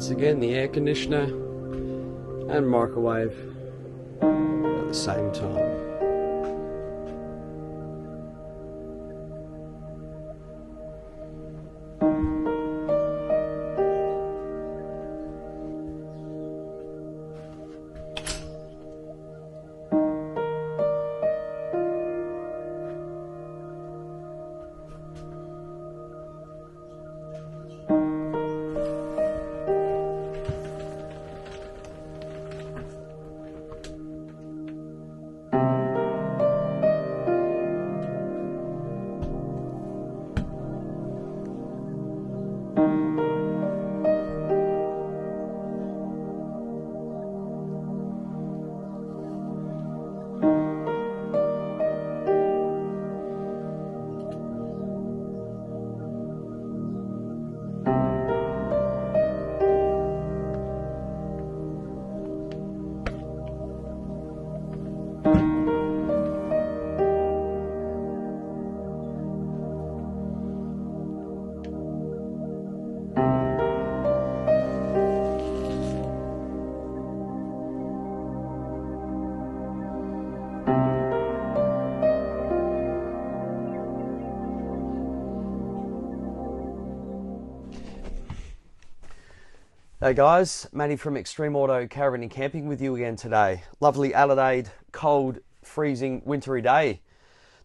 Once again, the air conditioner and microwave at the same time. Hey guys, Matty from Extreme Auto Caravan and Camping with you again today. Lovely Adelaide, cold, freezing, wintry day.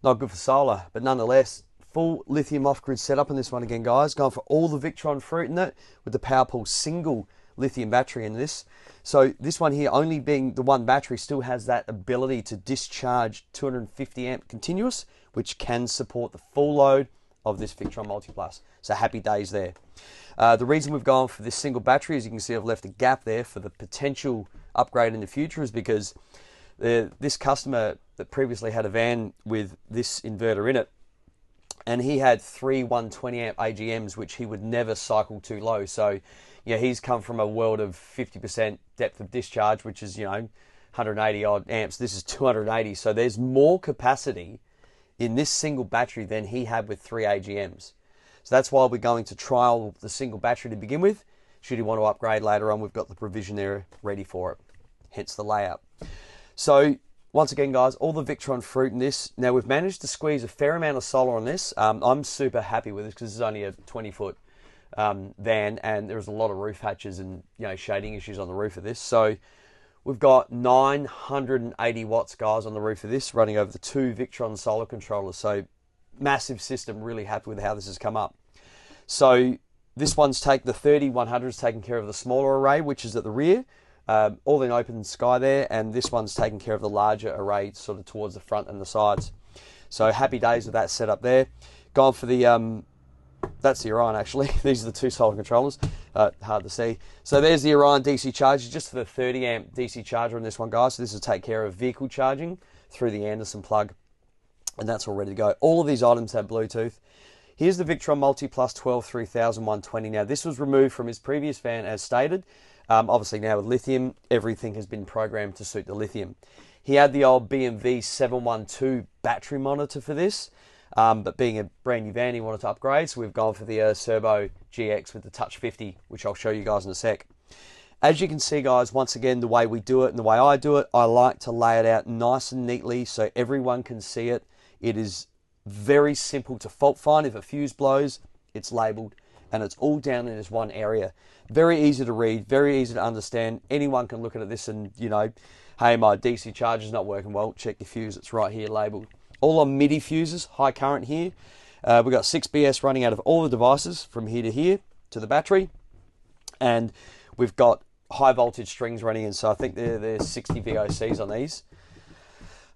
Not good for solar, but nonetheless, full lithium off-grid setup in this one again, guys. Going for all the Victron fruit in it with the PowerPool single lithium battery in this. So this one here, only being the one battery, still has that ability to discharge 250 amp continuous, which can support the full load of this Victron Multiplus. So happy days there. The reason we've gone for this single battery, as you can see, I've left a gap there for the potential upgrade in the future, is because this customer that previously had a van with this inverter in it, and he had three 120 amp AGMs, which he would never cycle too low. So, yeah, he's come from a world of 50% depth of discharge, which is, 180 odd amps. This is 280. So there's more capacity in this single battery than he had with three AGMs. So that's why we're going to trial the single battery to begin with. Should you want to upgrade later on, we've got the provision there ready for it. Hence the layout. So once again, guys, all the Victron fruit in this. Now we've managed to squeeze a fair amount of solar on this. I'm super happy with this because this is only a 20-foot van, and there's a lot of roof hatches and shading issues on the roof of this. So we've got 980 watts, guys, on the roof of this, running over the two Victron solar controllers. So massive system, really happy with how this has come up. So this one's the 3100 is taking care of the smaller array, which is at the rear, all in open sky there, and this one's taking care of the larger array sort of towards the front and the sides. So happy days with that setup there. Gone for the, that's the Orion actually. These are the two solar controllers, hard to see. So there's the Orion DC charger, just for the 30 amp DC charger on this one, guys. So this will take care of vehicle charging through the Anderson plug, and that's all ready to go. All of these items have Bluetooth. Here's the Victron Multiplus 12 3120. Now this was removed from his previous van as stated. Obviously now with lithium, everything has been programmed to suit the lithium. He had the old BMW 712 battery monitor for this, but being a brand new van, he wanted to upgrade, so we've gone for the cerboGX with the Touch 50, which I'll show you guys in a sec. As you can see, guys, once again, the way we do it and the way I do it, I like to lay it out nice and neatly so everyone can see it. It is very simple to fault find. If a fuse blows, it's labelled, and it's all down in this one area. Very easy to read, very easy to understand. Anyone can look at this and, you know, hey, my DC charger's not working well. Check your fuse, it's right here labeled. All on MIDI fuses, high current here. We've got 6 BS running out of all the devices from here to the battery. And we've got high voltage strings running in, so I think there's 60 VOCs on these.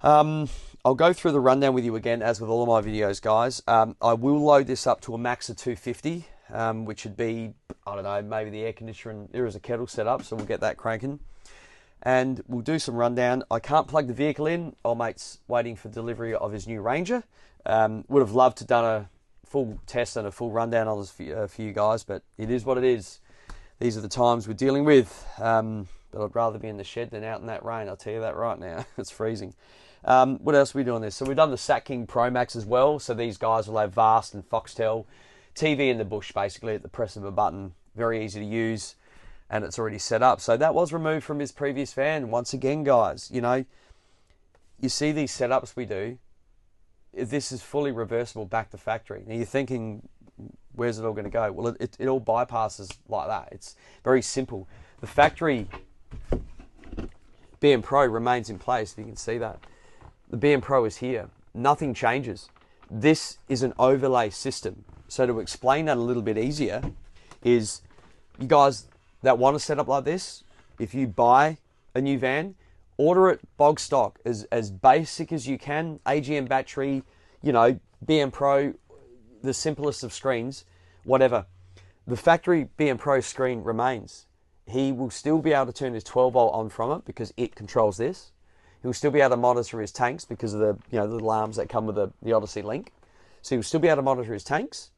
I'll go through the rundown with you again, as with all of my videos, guys. I will load this up to a max of 250, which would be, I don't know, maybe the air conditioner, and there is a kettle set up, so we'll get that cranking. And we'll do some rundown. I can't plug the vehicle in. Old mate's waiting for delivery of his new Ranger. Would have loved to done a full test and a full rundown on this for you guys, but it is what it is. These are the times we're dealing with. But I'd rather be in the shed than out in that rain, I'll tell you that right now. It's freezing. What else are we doing this? So we've done the SatKing ProMax as well. So these guys will have VAST and FOXTEL. TV in the bush, basically, at the press of a button. Very easy to use. And it's already set up. So that was removed from his previous van. Once again, guys, you know, you see these setups we do. This is fully reversible back to factory. Now you're thinking, where's it all going to go? Well, it all bypasses like that. It's very simple. The factory BMpro remains in place, if you can see that. The BMpro is here. Nothing changes. This is an overlay system. So to explain that a little bit easier is, you guys that want to set up like this, if you buy a new van, order it bog stock, as basic as you can. AGM battery, you know, BMpro, the simplest of screens, whatever. The factory BMpro screen remains. He will still be able to turn his 12 volt on from it because it controls this. He'll still be able to monitor his tanks because of the, you know, the little arms that come with the Odyssey link. So he'll still be able to monitor his tanks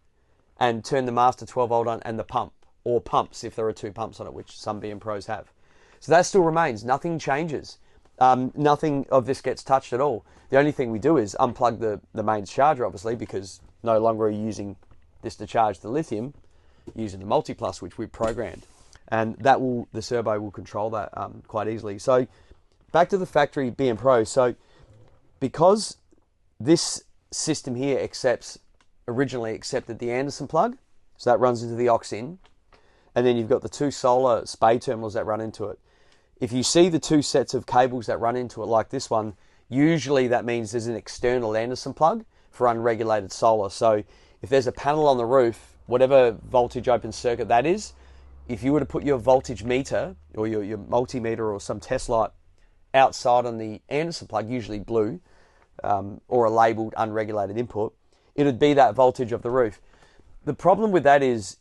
and turn the master 12 volt on and the pump, or pumps if there are 2 pumps on it, which some BMpros have. So that still remains. Nothing changes. Nothing of this gets touched at all. The only thing we do is unplug the mains charger, obviously, because no longer are you using this to charge the lithium, using the Multiplus, which we've programmed. And that will, the servo will control that quite easily. So back to the factory BMpro. So because this system here originally accepted the Anderson plug, so that runs into the aux in, and then you've got the 2 solar spay terminals that run into it. If you see the 2 sets of cables that run into it like this one, usually that means there's an external Anderson plug for unregulated solar. So if there's a panel on the roof, whatever voltage open circuit that is, if you were to put your voltage meter or your multimeter or some test light outside on the Anderson plug, usually blue, or a labeled unregulated input, it would be that voltage of the roof. The problem with that is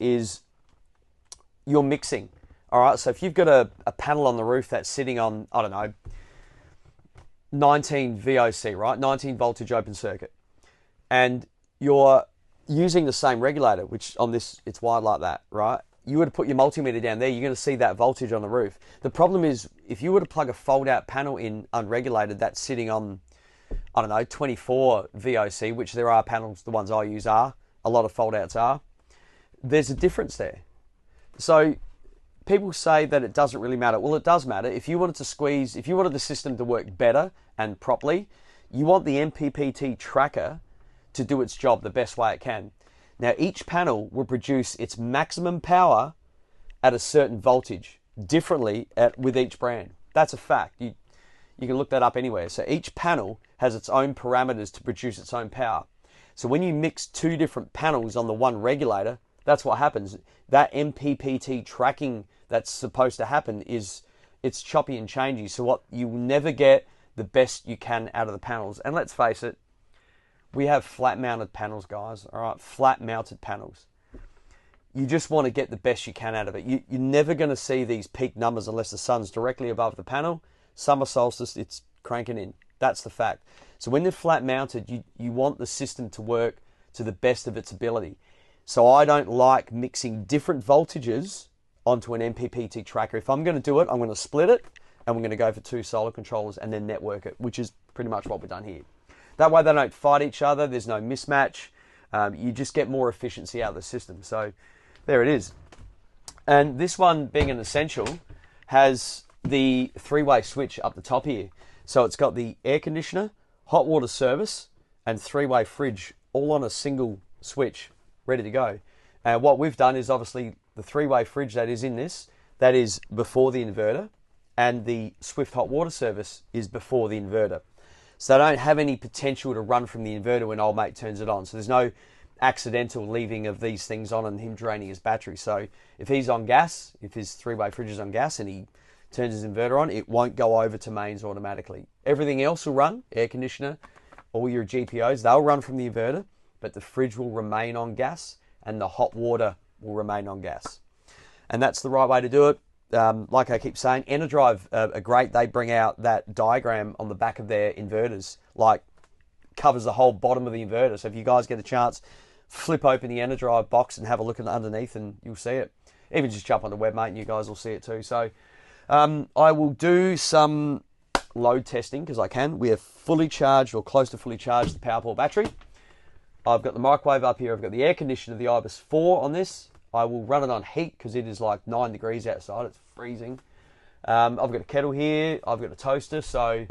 you're mixing. All right, so if you've got a panel on the roof that's sitting on, I don't know, 19 VOC, right? 19 voltage open circuit. And you're using the same regulator, which on this, it's wired like that, right? You were to put your multimeter down there, you're going to see that voltage on the roof. The problem is, if you were to plug a fold-out panel in unregulated that's sitting on, I don't know, 24 VOC, which there are panels, the ones I use are, a lot of fold-outs are, there's a difference there. So people say that it doesn't really matter. Well, it does matter. If you wanted the system to work better and properly, you want the MPPT tracker to do its job the best way it can. Now, each panel will produce its maximum power at a certain voltage, differently with each brand. That's a fact. You can look that up anywhere. So each panel has its own parameters to produce its own power. So when you mix 2 different panels on the one regulator, that's what happens. That MPPT tracking that's supposed to happen it's choppy and changey. So what you will never get the best you can out of the panels. And let's face it, we have flat mounted panels, guys. All right, flat mounted panels. You just want to get the best you can out of it. You're never going to see these peak numbers unless the sun's directly above the panel. Summer solstice, it's cranking in. That's the fact. So when they're flat mounted, you want the system to work to the best of its ability. So I don't like mixing different voltages onto an MPPT tracker. If I'm going to do it, I'm going to split it, and we're going to go for 2 solar controllers and then network it, which is pretty much what we've done here. That way they don't fight each other. There's no mismatch. You just get more efficiency out of the system. So there it is. And this one, being an essential, has the 3-way switch up the top here. So it's got the air conditioner, hot water service, and 3-way fridge all on a single switch, ready to go. And what we've done is obviously the three-way fridge that is in this, that is before the inverter, and the Swift hot water service is before the inverter. So they don't have any potential to run from the inverter when old mate turns it on. So there's no accidental leaving of these things on and him draining his battery. So if he's on gas, if his three-way fridge is on gas and he turns his inverter on, it won't go over to mains automatically. Everything else will run, air conditioner, all your GPOs, they'll run from the inverter, but the fridge will remain on gas and the hot water will remain on gas. And that's the right way to do it. Like I keep saying, Enerdrive are great. They bring out that diagram on the back of their inverters, like covers the whole bottom of the inverter. So if you guys get a chance, flip open the Enerdrive box and have a look at underneath and you'll see it. Even just jump on the web, mate, and you guys will see it too. So I will do some load testing because I can. We have fully charged or close to fully charged the Powerpole battery. I've got the microwave up here. I've got the air conditioner, the IBIS 4 on this. I will run it on heat because it is like 9 degrees outside. It's freezing. I've got a kettle here. I've got a toaster. So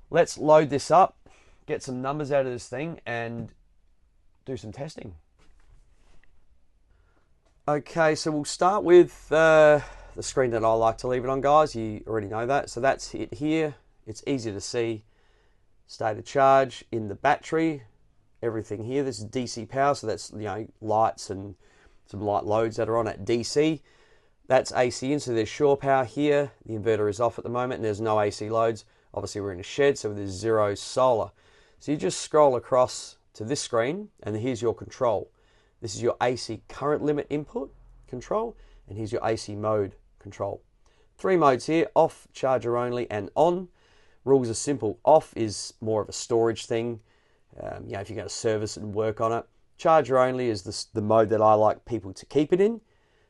let's load this up, get some numbers out of this thing and do some testing. Okay, so we'll start with the screen that I like to leave it on, guys. You already know that. So that's it here. It's easy to see. State of charge in the battery. Everything here. This is DC power, so that's, you know, lights and some light loads that are on at DC. That's AC in, so there's shore power here. The inverter is off at the moment and there's no AC loads. Obviously we're in a shed, so there's zero solar. So you just scroll across to this screen and here's your control. This is your AC current limit input control and here's your AC mode control. 3 modes here: off, charger only and on. Rules are simple. Off is more of a storage thing. You know, if you're going to service it and work on it. Charger only is the mode that I like people to keep it in,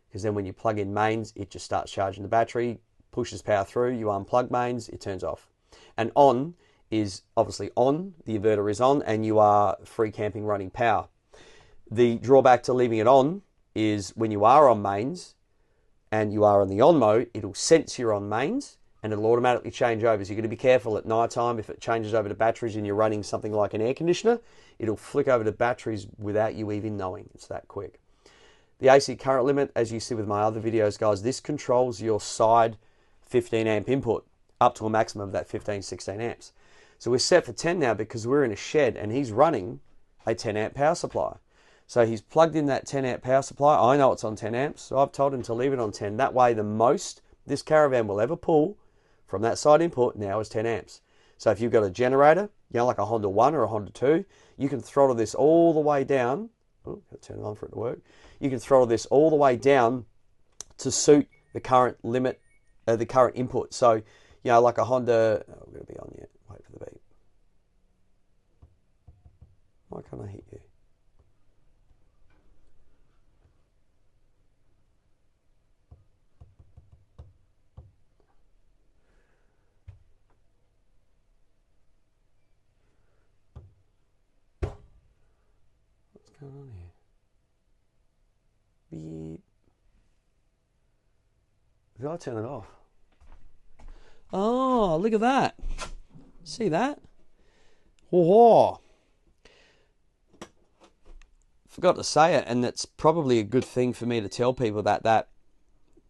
because then when you plug in mains, it just starts charging the battery, pushes power through, you unplug mains, it turns off. And on is obviously on, the inverter is on, and you are free camping running power. The drawback to leaving it on is when you are on mains and you are on the on mode, it'll sense you're on mains and it'll automatically change over. So you're going to be careful at night time. If it changes over to batteries and you're running something like an air conditioner, it'll flick over to batteries without you even knowing. It's that quick. The AC current limit, as you see with my other videos, guys, this controls your side 15 amp input up to a maximum of that 15, 16 amps. So we're set for 10 now because we're in a shed and he's running a 10 amp power supply. So he's plugged in that 10 amp power supply. I know it's on 10 amps, so I've told him to leave it on 10. That way the most this Caravan will ever pull from that side input now is 10 amps. So if you've got a generator, you know, like a Honda 1 or a Honda 2, you can throttle this all the way down. Oh, got to turn it on for it to work. You can throttle this all the way down to suit the current limit, the current input. So, you know, like a Honda, oh, we're going to be on yet. Wait for the beep. Why can't I hit you? What's going on here? Beep. Did I turn it off? Oh, look at that. See that? Whoa. Forgot to say it, and it's probably a good thing for me to tell people that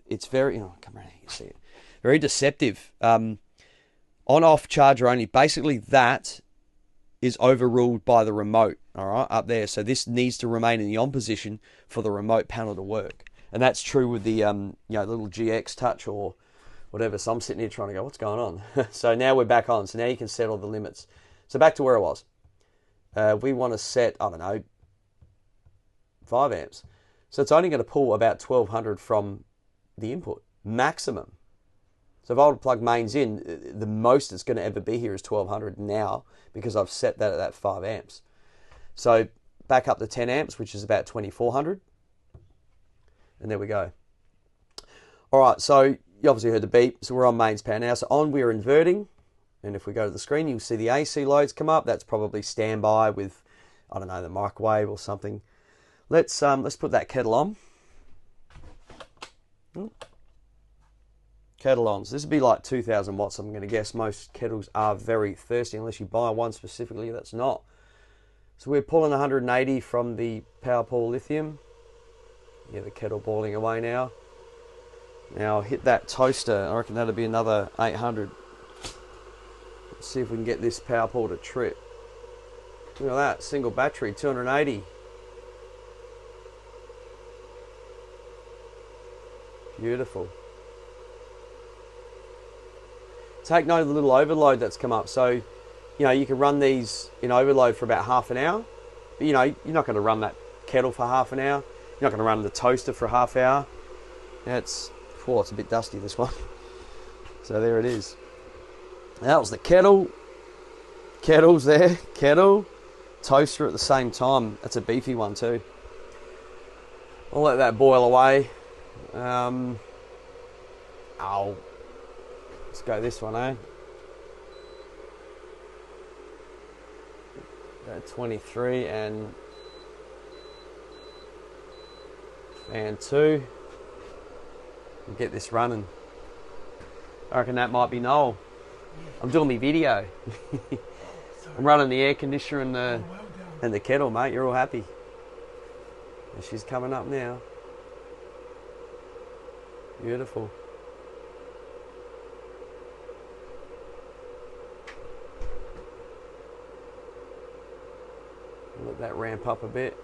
it's very, oh, come around here, you see it. Very deceptive. On-off charger only. Basically, that is overruled by the remote, all right, up there. So this needs to remain in the on position for the remote panel to work. And that's true with the, you know, little GX touch or whatever. So I'm sitting here trying to go, what's going on? So now we're back on. So now you can set all the limits. So back to where I was. We want to set, I don't know, 5 amps. So it's only going to pull about 1200 from the input, maximum. So if I were to plug mains in, the most it's going to ever be here is 1200 now because I've set that at that 5 amps. So back up to 10 amps, which is about 2400. And there we go. All right, so you obviously heard the beep. So we're on mains power now. So on, we're inverting. And if we go to the screen, you'll see the AC loads come up. That's probably standby with, I don't know, the microwave or something. Let's put that kettle on. Kettle on. So this would be like 2000 watts, I'm going to guess. Most kettles are very thirsty unless you buy one specifically that's not. So we're pulling 180 from the Powerpole lithium. Yeah, the kettle boiling away now. Now I'll hit that toaster. I reckon that'll be another 800. Let's see if we can get this power pole to trip. Look at that, single battery, 280. Beautiful. Take note of the little overload that's come up. So, you know, you can run these in overload for about half an hour. But, you know, you're not going to run that kettle for half an hour. You're not going to run the toaster for a half hour. Now it's a bit dusty, this one. So there it is. That was the kettle. Kettle's there. Kettle. Toaster at the same time. That's a beefy one too. I'll let that boil away. Let's go this one, eh? 23 and fan 2. We'll get this running. I reckon that might be Noel. I'm doing my video. I'm running the air conditioner and the kettle, mate. You're all happy. And she's coming up now. Beautiful. Let that ramp up a bit.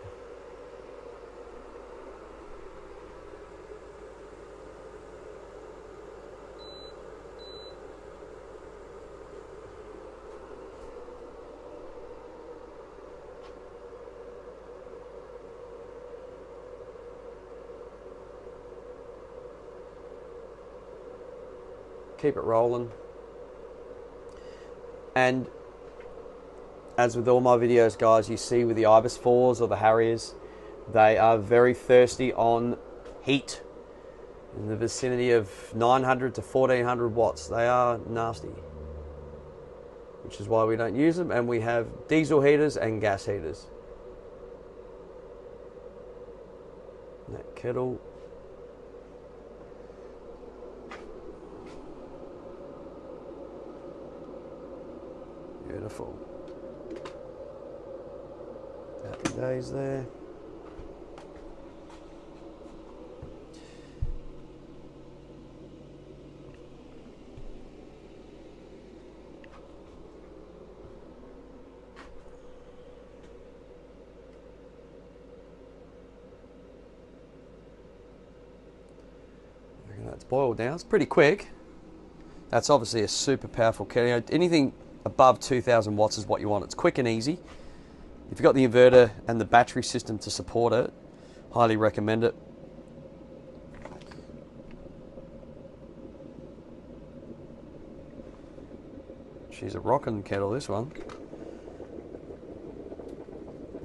Keep it rolling. And as with all my videos, guys, you see with the Ibis 4s or the Harriers, they are very thirsty on heat. In the vicinity of 900 to 1400 watts. They are nasty. Which is why we don't use them. And we have diesel heaters and gas heaters. That kettle. Beautiful. Happy days there. That's boiled now. It's pretty quick. That's obviously a super powerful kettle. Anything above 2000 watts is what you want. It's quick and easy. If you've got the inverter and the battery system to support it, highly recommend it. She's a rocking kettle, this one.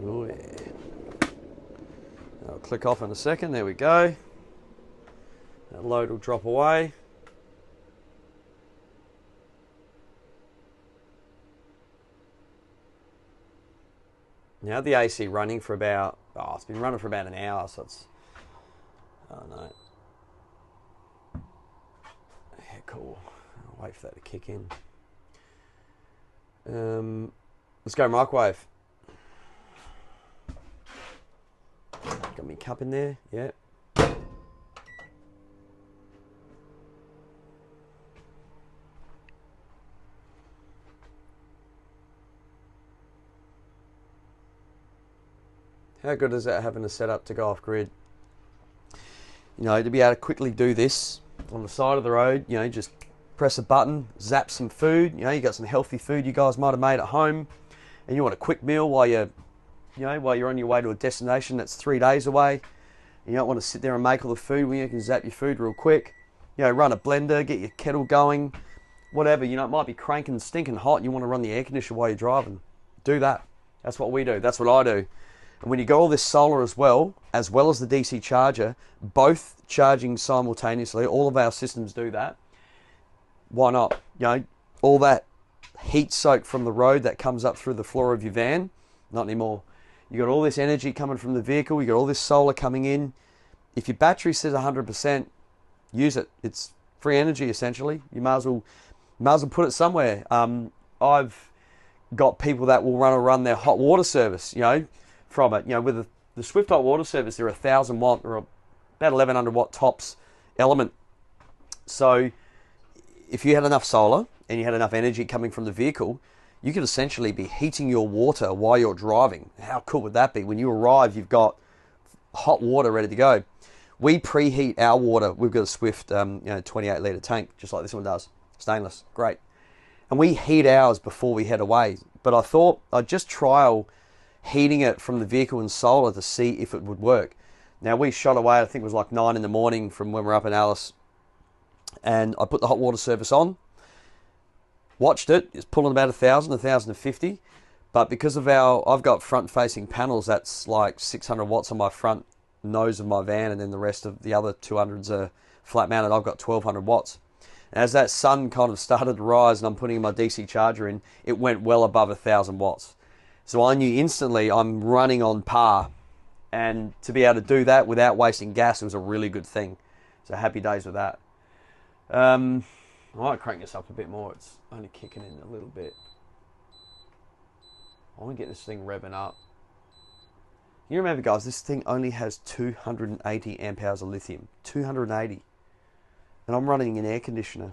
Oh yeah. I'll click off in a second. There we go. That load will drop away. Now the AC running for about, it's been running for about an hour, so it's, oh no. Yeah, cool. I'll wait for that to kick in. Let's go microwave. Got me cup in there, yeah. How good is that having a setup to go off grid? You know, to be able to quickly do this on the side of the road, you know, just press a button, zap some food, you know, you got some healthy food you guys might have made at home, and you want a quick meal while you're on your way to a destination that's 3 days away. You don't want to sit there and make all the food when you can zap your food real quick. You know, run a blender, get your kettle going, whatever. You know, it might be cranking stinking hot and you want to run the air conditioner while you're driving. Do that. That's what we do. That's what I do. And when you got all this solar as well as the DC charger, both charging simultaneously, all of our systems do that. Why not? You know, all that heat soak from the road that comes up through the floor of your van, not anymore. You got all this energy coming from the vehicle, you got all this solar coming in. If your battery says 100%, use it. It's free energy essentially. You might as well put it somewhere. I've got people that will run their hot water service, you know, from it. You know, with the Swift hot water service, they're 1000 watt or about 1100 watt tops element. So if you had enough solar and you had enough energy coming from the vehicle, you could essentially be heating your water while you're driving. How cool would that be? When you arrive, you've got hot water ready to go. We preheat our water. We've got a Swift 28 litre tank, just like this one does. Stainless, great. And we heat ours before we head away. But I thought I'd just trial heating it from the vehicle and solar to see if it would work. Now we shot away, I think it was like 9 in the morning from when we're up in Alice. And I put the hot water service on. Watched it. It's pulling about 1,000, 1,050. But because of I've got front-facing panels, that's like 600 watts on my front nose of my van, and then the rest of the other 200s are flat-mounted. I've got 1,200 watts. And as that sun kind of started to rise and I'm putting my DC charger in, it went well above 1,000 watts. So I knew instantly I'm running on par. And to be able to do that without wasting gas, it was a really good thing. So happy days with that. I might crank this up a bit more. It's only kicking in a little bit. I want to get this thing revving up. You remember, guys, this thing only has 280 amp hours of lithium. 280. And I'm running an air conditioner.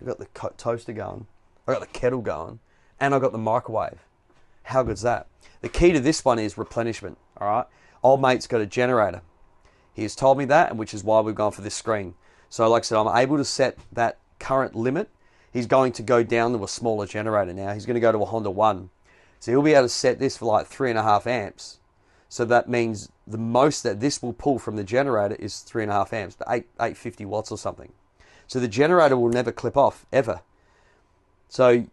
I've got the toaster going. I've got the kettle going. And I've got the microwave. How good's that? The key to this one is replenishment. All right. Old mate's got a generator. He has told me that, and which is why we've gone for this screen. So like I said, I'm able to set that current limit. He's going to go down to a smaller generator now. He's going to go to a Honda 1. So he'll be able to set this for like 3.5 amps. So that means the most that this will pull from the generator is 3.5 amps, but 850 watts or something. So the generator will never clip off, ever. So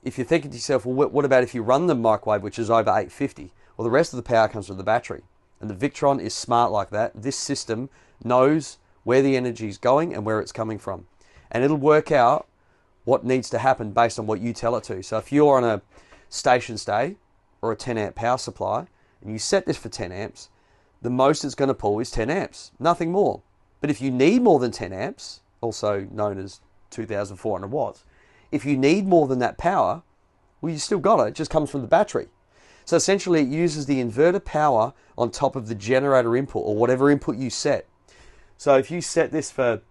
if you're thinking to yourself, well, what about if you run the microwave, which is over 850? Well, the rest of the power comes from the battery. And the Victron is smart like that. This system knows where the energy is going and where it's coming from. And it'll work out what needs to happen based on what you tell it to. So if you're on a station stay or a 10 amp power supply and you set this for 10 amps, the most it's going to pull is 10 amps, nothing more. But if you need more than 10 amps, also known as 2,400 watts, if you need more than that power, well, you still got it. It just comes from the battery. So essentially it uses the inverter power on top of the generator input or whatever input you set. So if you set this for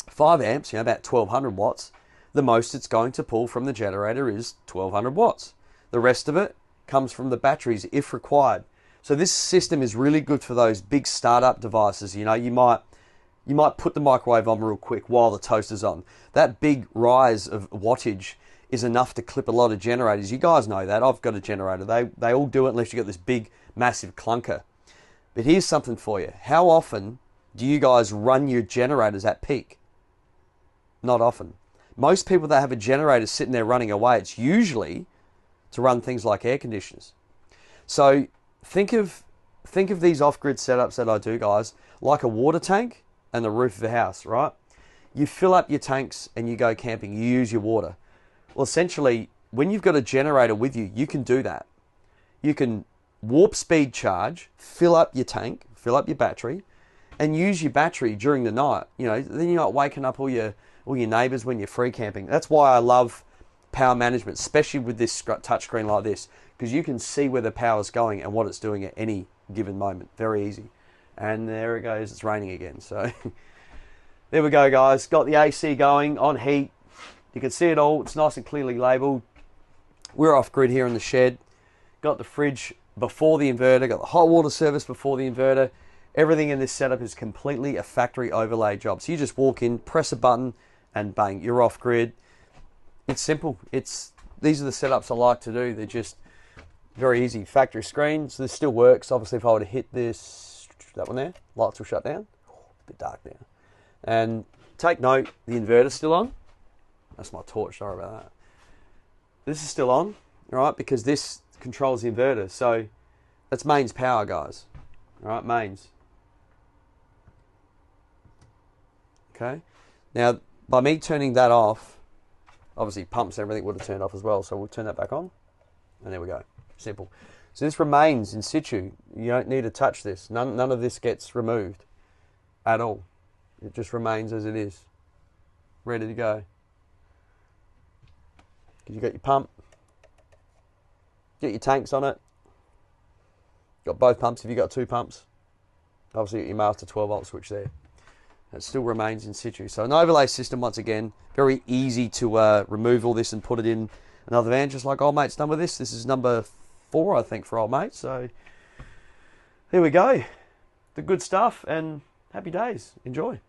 5 amps, about 1,200 watts, the most it's going to pull from the generator is 1,200 watts. The rest of it comes from the batteries if required. So this system is really good for those big startup devices. You might put the microwave on real quick while the toaster's on. That big rise of wattage is enough to clip a lot of generators. You guys know that. I've got a generator. They all do it unless you've got this big, massive clunker. But here's something for you. How often do you guys run your generators at peak? Not often. Most people that have a generator sitting there running away, it's usually to run things like air conditioners. So think of these off-grid setups that I do, guys, like a water tank and the roof of a house, right? You fill up your tanks and you go camping, you use your water. Well, essentially, when you've got a generator with you, you can do that. You can warp speed charge, fill up your tank, fill up your battery, and use your battery during the night. Then you're not waking up all your neighbors when you're free camping. That's why I love power management, especially with this touchscreen like this, because you can see where the power's going and what it's doing at any given moment. Very easy. And there it goes, it's raining again. So there we go, guys. Got the AC going on heat. You can see it all. It's nice and clearly labeled. We're off grid here in the shed. Got the fridge before the inverter. Got the hot water service before the inverter. Everything in this setup is completely a factory overlay job. So you just walk in, press a button, and bang, you're off grid. It's simple. These are the setups I like to do. They're just very easy. Factory screens. This still works. Obviously, if I were to hit that one there, lights will shut down. A bit dark now. And take note, the inverter's still on. That's my torch, sorry about that. This is still on, all right, because this controls the inverter. So that's mains power, guys. All right, mains. Okay. Now, by me turning that off, obviously pumps and everything would have turned off as well. So we'll turn that back on. And there we go. Simple. So this remains in situ. You don't need to touch this. None of this gets removed at all. It just remains as it is. Ready to go. You got your pump. Get your tanks on it. Got both pumps if you got 2 pumps. Obviously, your master 12 volt switch there. It still remains in situ. So an overlay system, once again, very easy to remove all this and put it in another van, just like old mate's done with this. This is number 4, I think, for old mate. So there we go. The good stuff, and happy days. Enjoy.